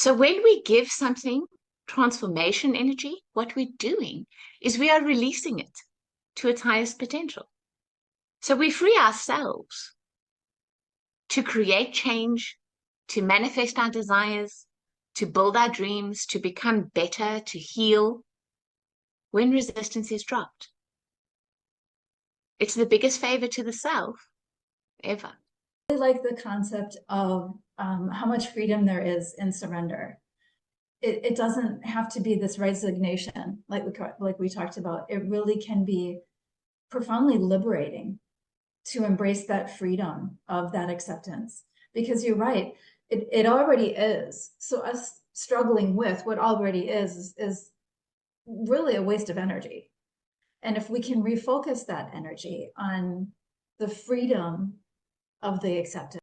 So when we give something transformation energy, what we're doing is we are releasing it to its highest potential. So we free ourselves to create change, to manifest our desires, to build our dreams, to become better, to heal when resistance is dropped. It's the biggest favor to the self ever. I really like the concept of how much freedom there is in surrender. It doesn't have to be this resignation like we talked about. It really can be profoundly liberating to embrace that freedom of that acceptance. Because you're right, it already is. So us struggling with what already is really a waste of energy. And if we can refocus that energy on the freedom of the acceptance.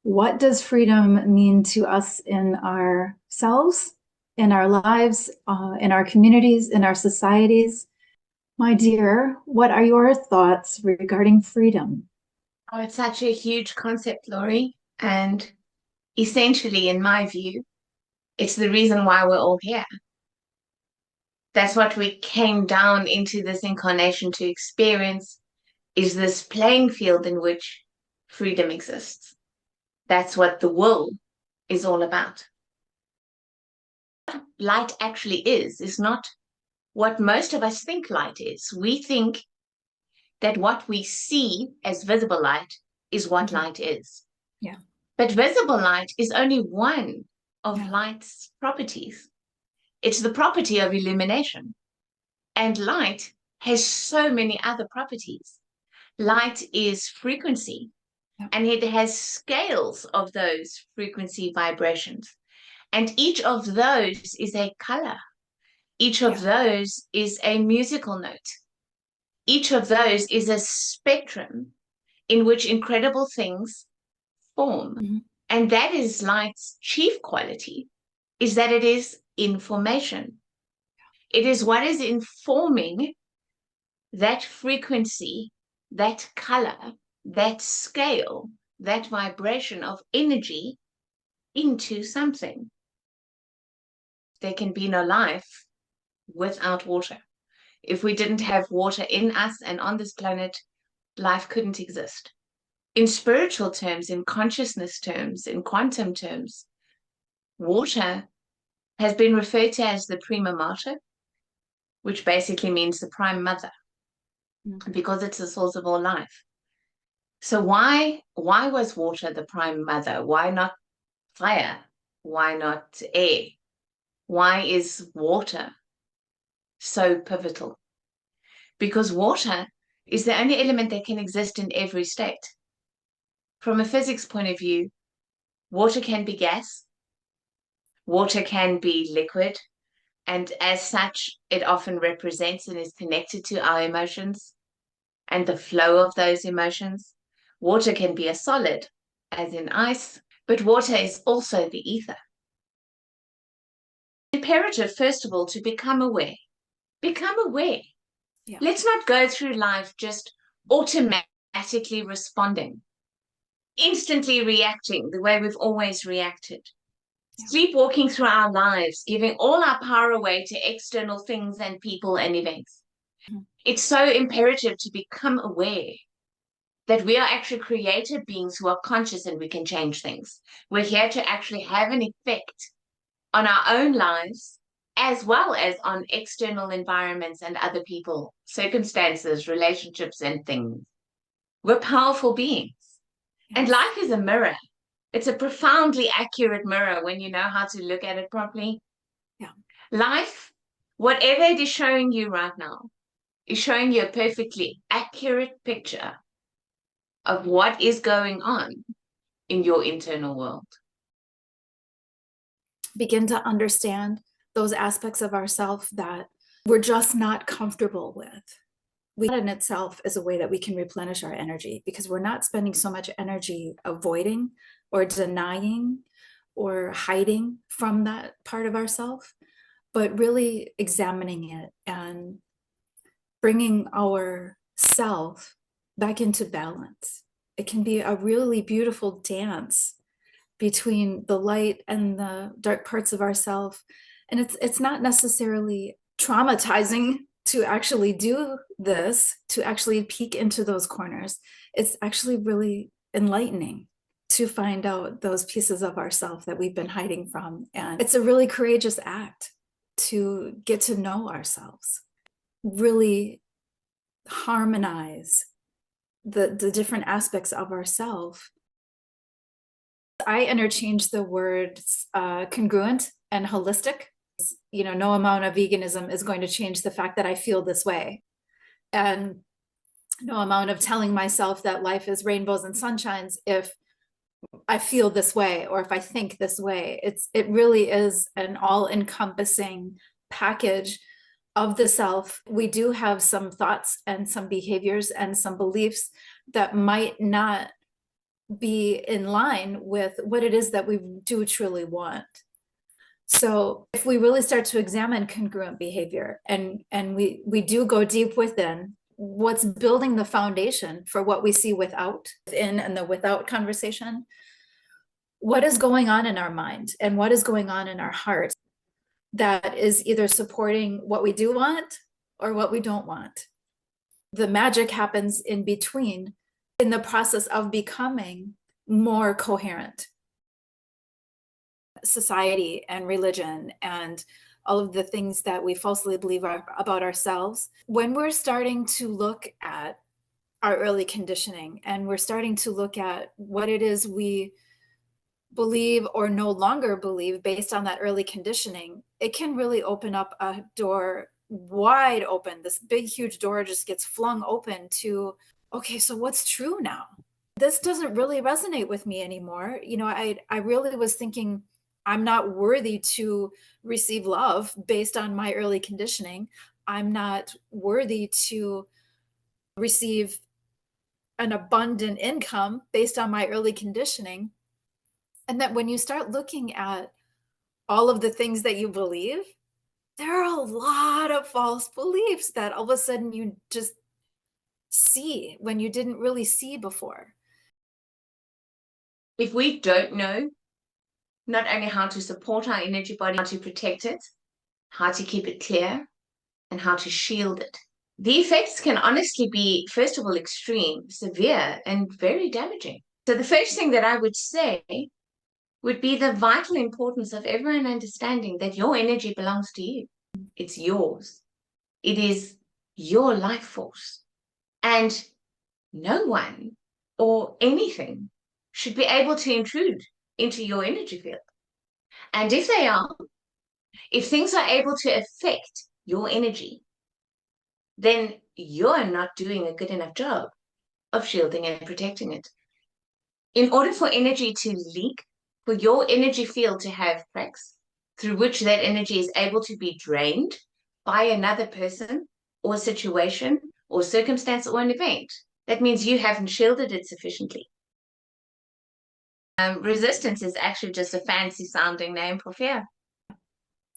What does freedom mean to us in ourselves, in our lives, in our communities, in our societies? My dear, what are your thoughts regarding freedom? Oh, it's such a huge concept, Lori. And essentially, in my view, it's the reason why we're all here. That's what we came down into this incarnation to experience, is this playing field in which freedom exists. That's what the will is all about. What light actually is not what most of us think light is. We think that what we see as visible light is what light is. Yeah. But visible light is only one of light's properties. It's the property of illumination. And light has so many other properties. Light is frequency, and it has scales of those frequency vibrations. And each of those is a color. Each of those is a musical note. Each of those is a spectrum in which incredible things form. And that is light's chief quality, is that it is information. It is what is informing that frequency, that color, that scale, that vibration of energy into something. There can be no life without water. If we didn't have water in us and on this planet, life couldn't exist. In spiritual terms, in consciousness terms, in quantum terms, water has been referred to as the prima mater, which basically means the prime mother, because it's the source of all life. So why was water the prime mother? Why not fire? Why not air? Why is water so pivotal? Because water is the only element that can exist in every state. From a physics point of view, water can be gas, water can be liquid, and as such, it often represents and is connected to our emotions and the flow of those emotions. Water can be a solid, as in ice, but water is also the ether. Imperative, first of all, to become aware. Become aware. Yeah. Let's not go through life just automatically responding, instantly reacting the way we've always reacted. Sleepwalking through our lives, giving all our power away to external things and people and events. It's so imperative to become aware that we are actually creative beings who are conscious and we can change things. We're here to actually have an effect on our own lives, as well as on external environments and other people, circumstances, relationships, and things. We're powerful beings. And life is a mirror. It's a profoundly accurate mirror when you know how to look at it properly. Yeah. Life, whatever it is showing you right now, is showing you a perfectly accurate picture of what is going on in your internal world. Begin to understand those aspects of ourselves that we're just not comfortable with. That in itself is a way that we can replenish our energy, because we're not spending so much energy avoiding or denying or hiding from that part of ourselves, but really examining it and bringing our self back into balance. It can be a really beautiful dance between the light and the dark parts of ourselves. And it's not necessarily traumatizing to actually do this, to actually peek into those corners. It's actually really enlightening to find out those pieces of ourselves that we've been hiding from. And it's a really courageous act to get to know ourselves, really harmonize the different aspects of ourselves. I interchange the words congruent and holistic. You know, no amount of veganism is going to change the fact that I feel this way. And no amount of telling myself that life is rainbows and sunshines if I feel this way or if I think this way. It really is an all-encompassing package of the self. We do have some thoughts and some behaviors and some beliefs that might not be in line with what it is that we do truly want. So if we really start to examine congruent behavior and we do go deep within, what's building the foundation for what we see within and the without conversation, what is going on in our mind and what is going on in our heart that is either supporting what we do want or what we don't want. The magic happens in between, in the process of becoming more coherent. Society and religion and all of the things that we falsely believe about ourselves, when we're starting to look at our early conditioning and we're starting to look at what it is we believe or no longer believe based on that early conditioning, it can really open up a door wide open. This big, huge door just gets flung open to, okay, so what's true now? This doesn't really resonate with me anymore. You know, I really was thinking I'm not worthy to receive love based on my early conditioning. I'm not worthy to receive an abundant income based on my early conditioning. And that when you start looking at all of the things that you believe, there are a lot of false beliefs that all of a sudden you just see when you didn't really see before. If we don't know not only how to support our energy body, how to protect it, how to keep it clear, and how to shield it, the effects can honestly be, first of all, extreme, severe, and very damaging. So the first thing that I would say would be the vital importance of everyone understanding that your energy belongs to you. It's yours. It is your life force. And no one or anything should be able to intrude into your energy field. And if they are, if things are able to affect your energy, then you're not doing a good enough job of shielding and protecting it. In order for energy to leak, for your energy field to have cracks through which that energy is able to be drained by another person or situation or circumstance or an event, that means you haven't shielded it sufficiently. Resistance is actually just a fancy sounding name for fear.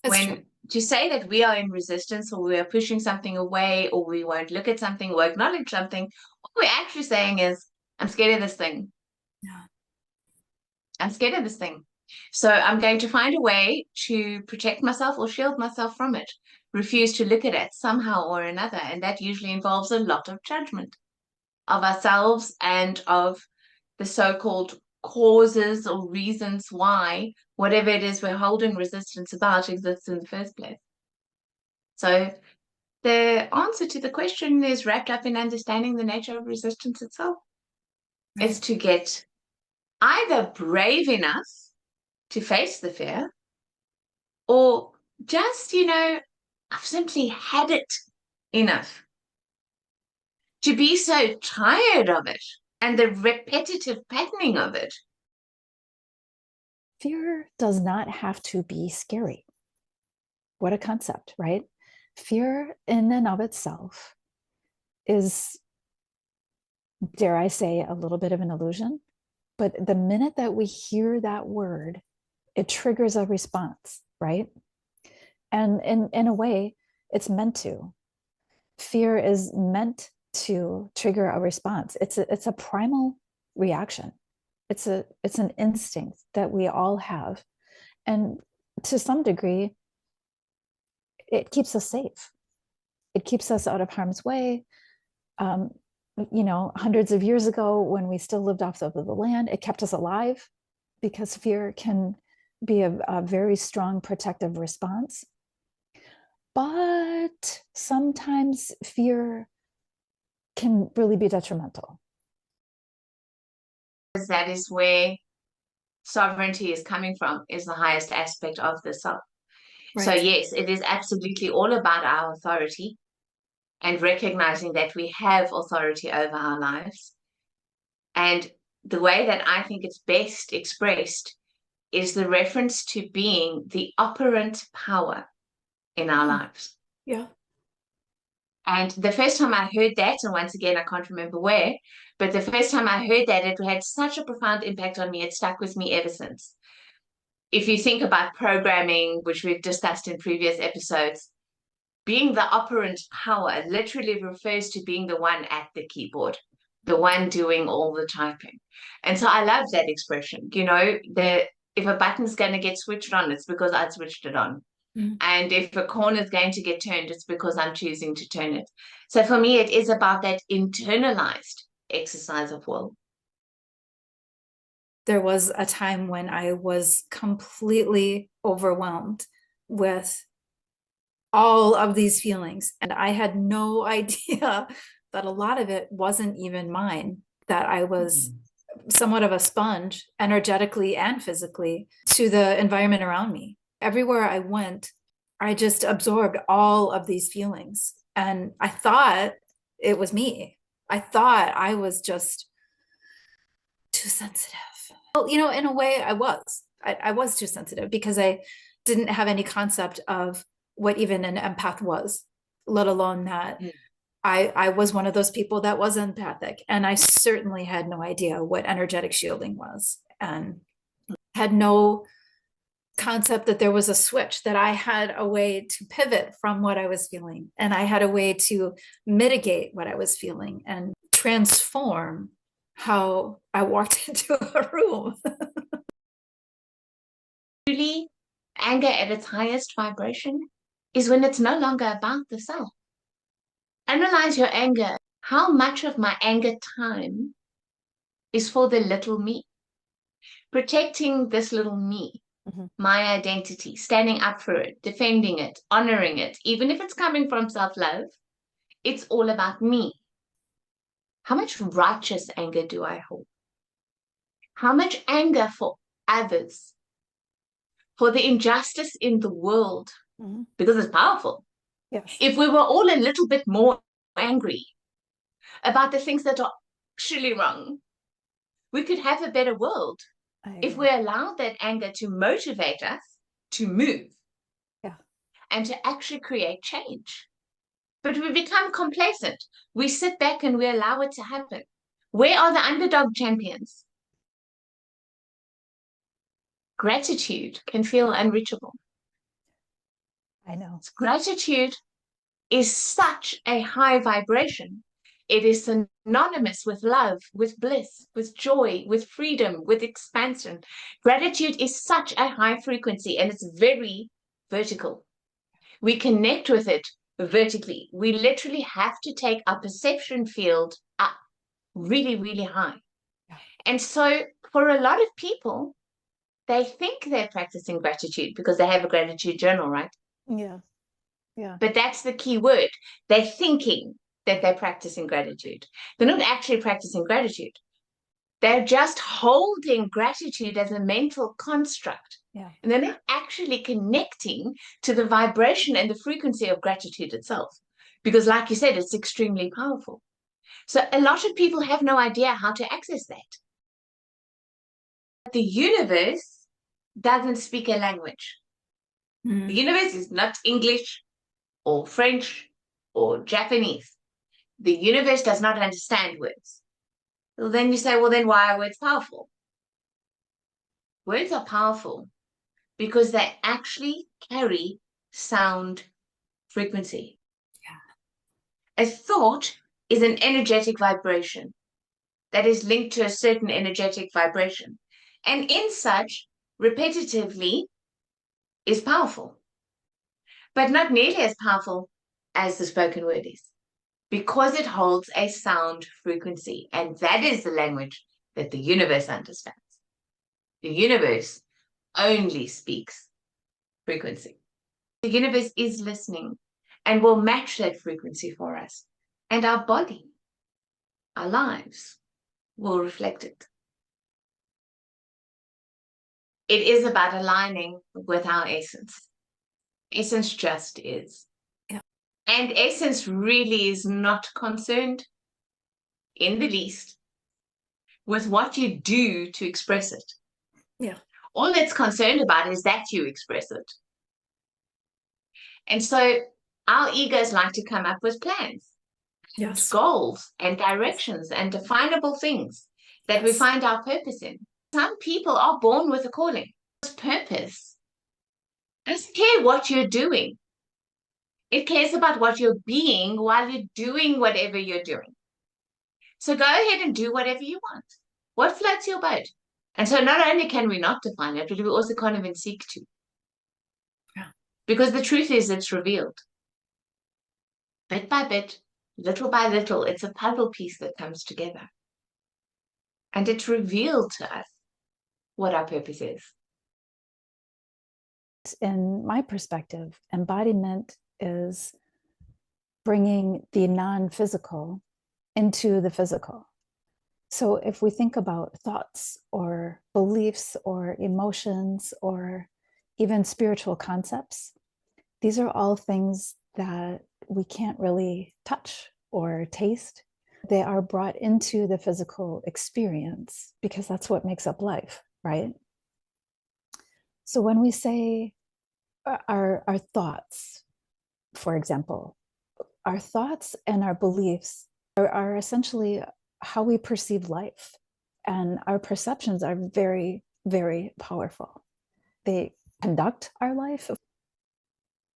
When to say that we are in resistance or we are pushing something away or we won't look at something or acknowledge something, what we're actually saying is, I'm scared of this thing. Yeah. I'm scared of this thing. So I'm going to find a way to protect myself or shield myself from it, refuse to look at it somehow or another. And that usually involves a lot of judgment of ourselves and of the so-called causes or reasons why whatever it is we're holding resistance about exists in the first place. So the answer to the question is wrapped up in understanding the nature of resistance itself. Right. It's to get either brave enough to face the fear or just, I've simply had it enough to be so tired of it and the repetitive patterning of it. Fear does not have to be scary. What a concept, right? Fear in and of itself is, dare I say, a little bit of an illusion. But the minute that we hear that word, it triggers a response, right? And in a way, it's meant to. Fear is meant to trigger a response. It's a primal reaction. It's an instinct that we all have. And to some degree, it keeps us safe. It keeps us out of harm's way. Hundreds of years ago, when we still lived off of the land, it kept us alive, because fear can be a very strong protective response. But sometimes fear can really be detrimental. That is where sovereignty is coming from, is the highest aspect of the self. Right. So yes, it is absolutely all about our authority and recognizing that we have authority over our lives. And the way that I think it's best expressed is the reference to being the operant power in our lives. Yeah. And the first time I heard that, and once again, I can't remember where, but the first time I heard that, it had such a profound impact on me. It stuck with me ever since. If you think about programming, which we've discussed in previous episodes, being the operant power literally refers to being the one at the keyboard, the one doing all the typing. And so I love that expression. If a button's going to get switched on, it's because I switched it on. Mm. And if a corner is going to get turned, it's because I'm choosing to turn it. So for me, it is about that internalized exercise of will. There was a time when I was completely overwhelmed with all of these feelings, and I had no idea that a lot of it wasn't even mine, that I was somewhat of a sponge, energetically and physically, to the environment around me. Everywhere I went, I just absorbed all of these feelings, and I thought it was me. I thought I was just too sensitive. Well, in a way I was. I was too sensitive, because I didn't have any concept of what even an empath was, let alone that I was one of those people that was empathic. And I certainly had no idea what energetic shielding was, and had no concept that there was a switch, that I had a way to pivot from what I was feeling, and I had a way to mitigate what I was feeling and transform how I walked into a room. Truly, anger at its highest vibration is when it's no longer about the self. Analyze your anger. How much of my anger time is for the little me? Protecting this little me, my identity, standing up for it, defending it, honoring it, even if it's coming from self-love, it's all about me. How much righteous anger do I hold? How much anger for others, for the injustice in the world, because it's powerful. Yes. If we were all a little bit more angry about the things that are actually wrong, we could have a better world. If we allow that anger to motivate us to move, and to actually create change. But we become complacent. We sit back and we allow it to happen. Where are the underdog champions? Gratitude can feel unreachable. I know. Gratitude is such a high vibration. It is synonymous with love, with bliss, with joy, with freedom, with expansion. Gratitude is such a high frequency, and it's very vertical. We connect with it vertically. We literally have to take our perception field up really, really high. And so for a lot of people, they think they're practicing gratitude because they have a gratitude journal, right? Yeah. But that's the key word. They're thinking that they're practicing gratitude. They're not actually practicing gratitude. They're just holding gratitude as a mental construct. And they're not actually connecting to the vibration and the frequency of gratitude itself. Because like you said, it's extremely powerful. So a lot of people have no idea how to access that. The universe doesn't speak a language. The universe is not English or French or Japanese. The universe does not understand words. Well, then you say, well, then why are words powerful? Words are powerful because they actually carry sound frequency. A thought is an energetic vibration. that is linked to a certain energetic vibration. And in such, repetitively is powerful, but not nearly as powerful as the spoken word is, because it holds a sound frequency. And that is the language that the universe understands. The universe only speaks frequency. The universe is listening and will match that frequency for us. And our body, our lives, will reflect it. It is about aligning with our essence. Essence just is. Yeah. And essence really is not concerned in the least with what you do to express it. Yeah. All it's concerned about is that you express it. And so our egos like to come up with plans, Yes. goals and directions and definable things that we find our purpose in. Some people are born with a calling. This purpose doesn't care what you're doing. It cares about what you're being while you're doing whatever you're doing. So go ahead and do whatever you want. What floats your boat? And so not only can we not define it, but we also can't even seek to. Yeah. Because the truth is, it's revealed. Bit by bit, little by little, it's a puzzle piece that comes together. And it's revealed to us what our purpose is. In my perspective, embodiment is bringing the non-physical into the physical. So if we think about thoughts or beliefs or emotions or even spiritual concepts, these are all things that we can't really touch or taste. They are brought into the physical experience because that's what makes up life, right? So when we say our thoughts, for example, our thoughts and our beliefs are essentially how we perceive life. And our perceptions are very, very powerful. They conduct our life,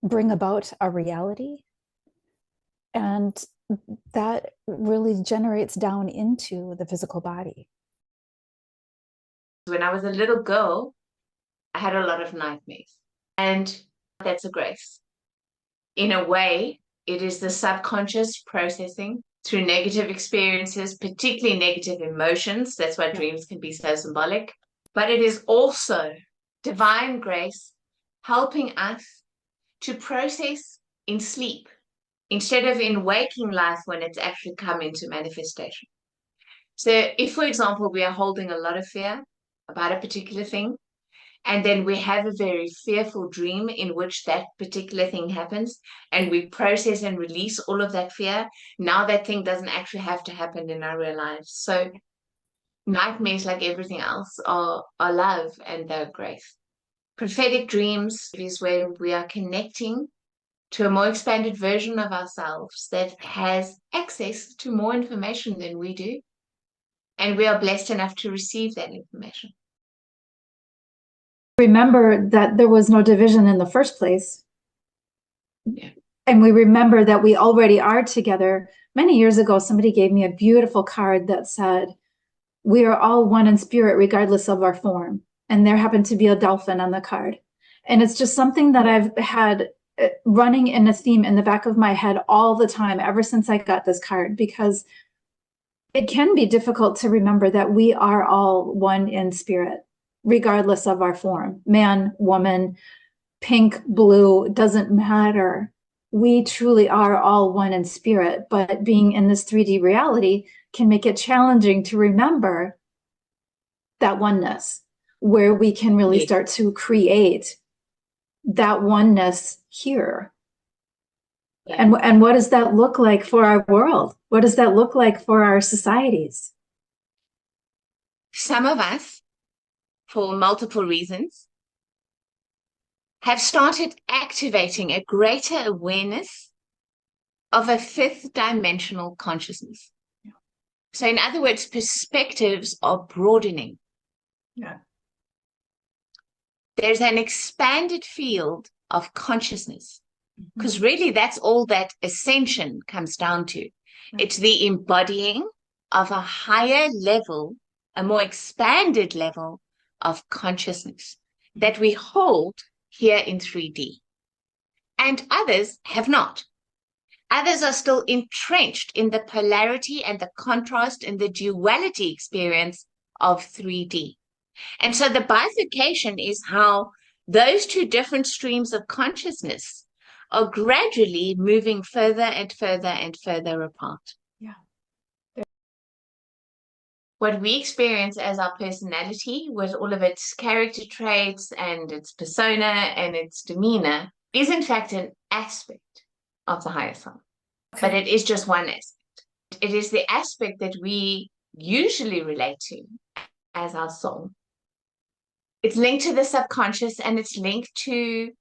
bring about our reality, and that really generates down into the physical body. When I was a little girl, I had a lot of nightmares, and that's a grace. In a way, it is the subconscious processing through negative experiences, particularly negative emotions. That's why dreams can be so symbolic. But it is also divine grace helping us to process in sleep instead of in waking life when it's actually come into manifestation. So if, for example, we are holding a lot of fear about a particular thing, and then we have a very fearful dream in which that particular thing happens, and we process and release all of that fear, now that thing doesn't actually have to happen in our real lives. So nightmares, like everything else, are love and they're grace. Prophetic dreams is where we are connecting to a more expanded version of ourselves that has access to more information than we do. And we are blessed enough to receive that information. Remember that there was no division in the first place. Yeah. And we remember that we already are together. Many years ago, somebody gave me a beautiful card that said, "We are all one in spirit, regardless of our form." And there happened to be a dolphin on the card. And it's just something that I've had running in a theme in the back of my head all the time, ever since I got this card, because it can be difficult to remember that we are all one in spirit, regardless of our form. Man, woman, pink, blue, doesn't matter. We truly are all one in spirit, but being in this 3D reality can make it challenging to remember that oneness, where we can really start to create that oneness here. Yeah. And what does that look like for our world? What does that look like for our societies? Some of us, for multiple reasons, have started activating a greater awareness of a fifth dimensional consciousness. Yeah. So in other words, perspectives are broadening. Yeah. There's an expanded field of consciousness, because really that's all that ascension comes down to. Yeah. It's the embodying of a higher level, a more expanded level of consciousness that we hold here in 3D. And others have not. Others are still entrenched in the polarity and the contrast and the duality experience of 3D. And so the bifurcation is how those two different streams of consciousness are gradually moving further and further and further apart. Yeah. What we experience as our personality, with all of its character traits and its persona and its demeanor, is in fact an aspect of the higher self. Okay. But it is just one aspect. It is the aspect that we usually relate to as our soul. It's linked to the subconscious, and it's linked to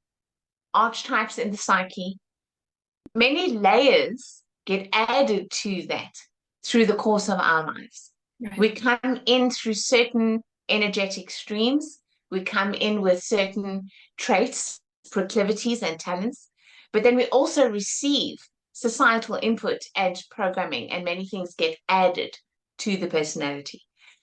archetypes in the psyche. Many layers get added to that through the course of our lives. Right. We come in through certain energetic streams. We come in with certain traits, proclivities, and talents. But then we also receive societal input and programming, and many things get added to the personality.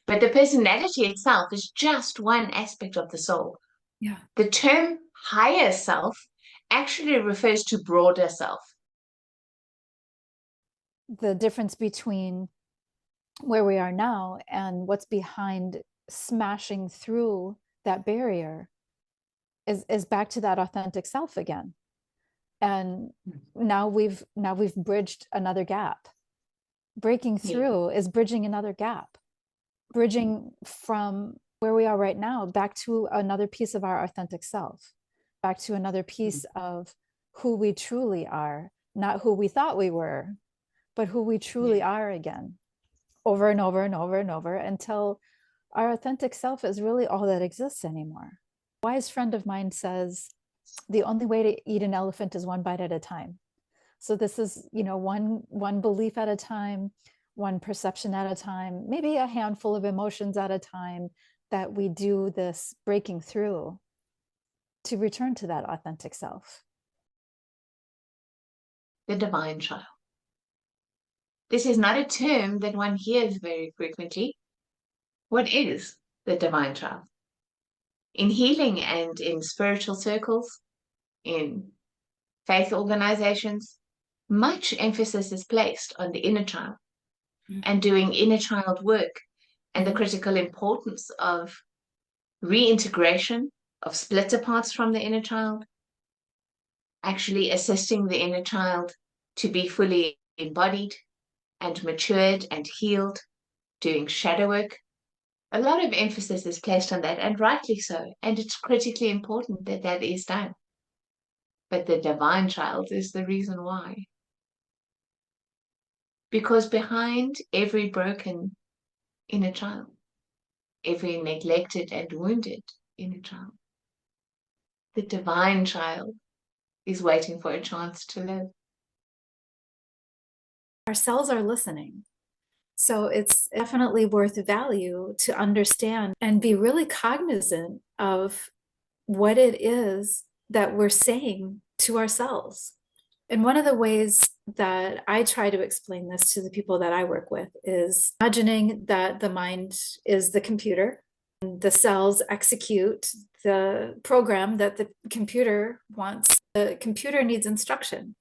But the personality itself is just one aspect of the soul. Yeah. The term higher self actually refers to broader self. The difference between where we are now and what's behind smashing through that barrier is back to that authentic self again. And now we've bridged another gap. Breaking through is bridging another gap, bridging from where we are right now back to another piece of our authentic self, back to another piece of who we truly are, not who we thought we were, but who we truly are again, over and over and over and over, until our authentic self is really all that exists anymore. A wise friend of mine says, the only way to eat an elephant is one bite at a time. So this is, one belief at a time, one perception at a time, maybe a handful of emotions at a time, that we do this breaking through to return to that authentic self. The divine child. This is not a term that one hears very frequently. What is the divine child? In healing and in spiritual circles, in faith organizations, much emphasis is placed on the inner child and doing inner child work, and the critical importance of reintegration of split parts from the inner child, actually assisting the inner child to be fully embodied and matured and healed, doing shadow work. A lot of emphasis is placed on that, and rightly so, and it's critically important that that is done. But the divine child is the reason why. Because behind every broken inner child, every neglected and wounded inner child, the divine child is waiting for a chance to live. Our cells are listening. So it's definitely worth value to understand and be really cognizant of what it is that we're saying to ourselves. And one of the ways that I try to explain this to the people that I work with is imagining that the mind is the computer, and the cells execute the program that the computer wants. The computer needs instruction.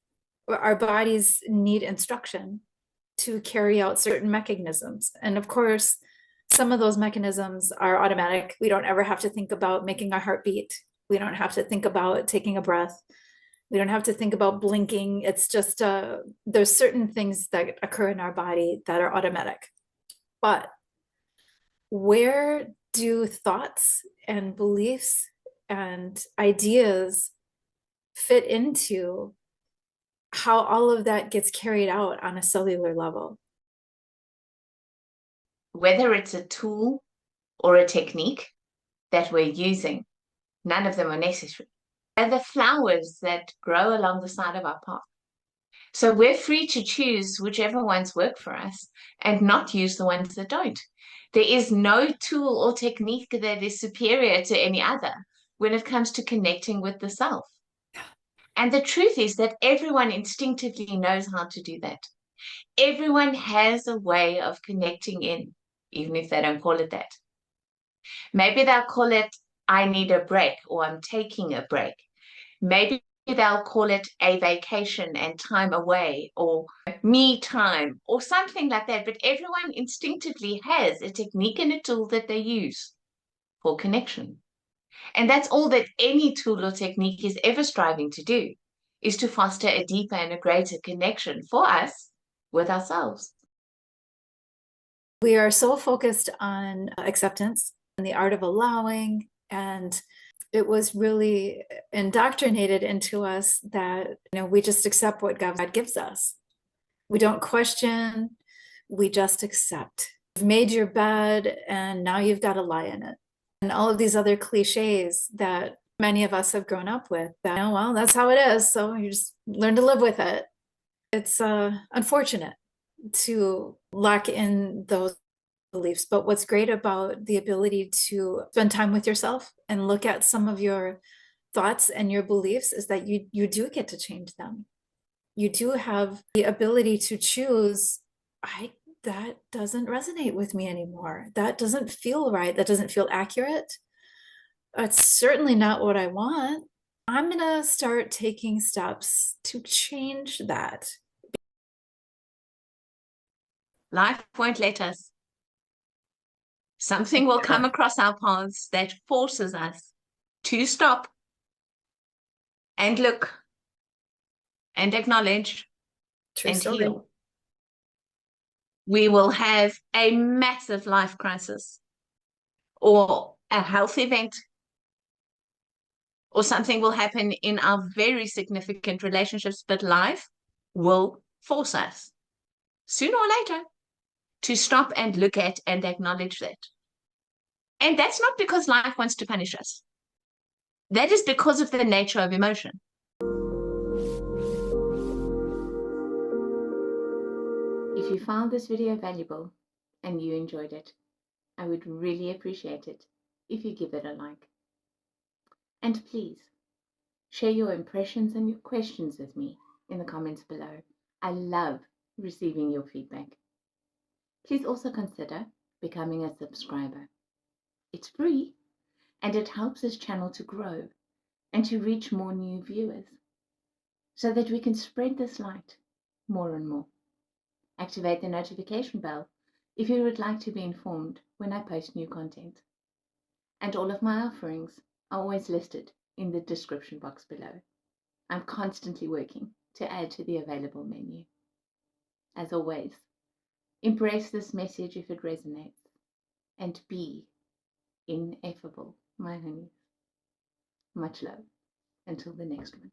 Our bodies need instruction to carry out certain mechanisms. And of course, some of those mechanisms are automatic. We don't ever have to think about making our heart beat. We don't have to think about taking a breath. We don't have to think about blinking. It's just, there's certain things that occur in our body that are automatic. But where do thoughts and beliefs and ideas fit into how all of that gets carried out on a cellular level? Whether it's a tool or a technique that we're using, none of them are necessary. They're the flowers that grow along the side of our path. So we're free to choose whichever ones work for us and not use the ones that don't. There is no tool or technique that is superior to any other when it comes to connecting with the self. And the truth is that everyone instinctively knows how to do that. Everyone has a way of connecting in, even if they don't call it that. Maybe they'll call it, I need a break, or I'm taking a break. Maybe they'll call it a vacation and time away, or me time, or something like that. But everyone instinctively has a technique and a tool that they use for connection. And that's all that any tool or technique is ever striving to do, is to foster a deeper and a greater connection for us with ourselves. We are so focused on acceptance and the art of allowing, and it was really indoctrinated into us that, we just accept what God gives us. We don't question, we just accept. You've made your bed and now you've got to lie in it. And all of these other cliches that many of us have grown up with, that, well, that's how it is, so you just learn to live with it. It's unfortunate to lock in those beliefs, but what's great about the ability to spend time with yourself and look at some of your thoughts and your beliefs is that you do get to change them. You do have the ability to choose, that doesn't resonate with me anymore. That doesn't feel right. That doesn't feel accurate. It's certainly not what I want. I'm going to start taking steps to change that. Life won't let us. Something will come across our paths that forces us to stop and look and acknowledge and heal. We will have a massive life crisis, or a health event, or something will happen in our very significant relationships, but life will force us, sooner or later, to stop and look at and acknowledge that. And that's not because life wants to punish us. That is because of the nature of emotion. If you found this video valuable and you enjoyed it, I would really appreciate it if you give it a like. And please, share your impressions and your questions with me in the comments below. I love receiving your feedback. Please also consider becoming a subscriber. It's free and it helps this channel to grow and to reach more new viewers so that we can spread this light more and more. Activate the notification bell if you would like to be informed when I post new content. And all of my offerings are always listed in the description box below. I'm constantly working to add to the available menu. As always, embrace this message if it resonates, and be ineffable, my honeys. Much love. Until the next one.